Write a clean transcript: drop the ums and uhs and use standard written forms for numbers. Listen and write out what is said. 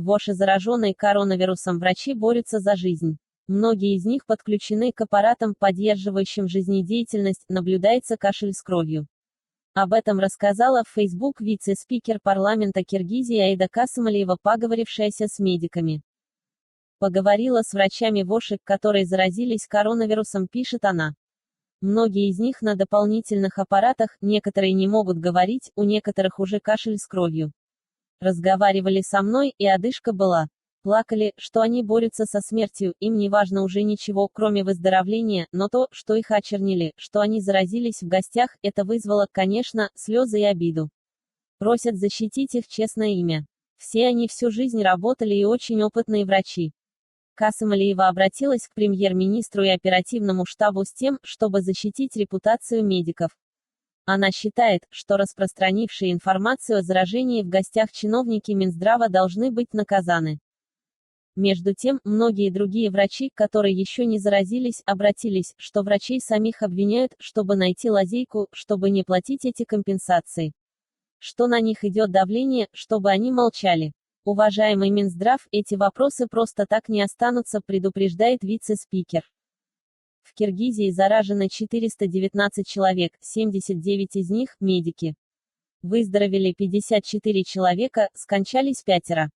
В Оше зараженные коронавирусом врачи борются за жизнь. Многие из них подключены к аппаратам, поддерживающим жизнедеятельность, наблюдается кашель с кровью. Об этом рассказала в Facebook вице-спикер парламента Киргизии Аида Касымалиева, поговорившаяся с медиками. Поговорила с врачами в Оше, которые заразились коронавирусом, пишет она. Многие из них на дополнительных аппаратах, некоторые не могут говорить, у некоторых уже кашель с кровью. Разговаривали со мной, и одышка была. Плакали, что они борются со смертью, им не важно уже ничего, кроме выздоровления, но то, что их очернили, что они заразились в гостях, это вызвало, конечно, слезы и обиду. Просят защитить их честное имя. Все они всю жизнь работали и очень опытные врачи. Касымалиева обратилась к премьер-министру и оперативному штабу с тем, чтобы защитить репутацию медиков. Она считает, что распространившие информацию о заражении в гостях чиновники Минздрава должны быть наказаны. Между тем, многие другие врачи, которые еще не заразились, обратились, что врачей самих обвиняют, чтобы найти лазейку, чтобы не платить эти компенсации. Что на них идет давление, чтобы они молчали. Уважаемый Минздрав, эти вопросы просто так не останутся, предупреждает вице-спикер. В Киргизии заражены 419 человек, 79 из них – медики. Выздоровели 54 человека, скончались 5.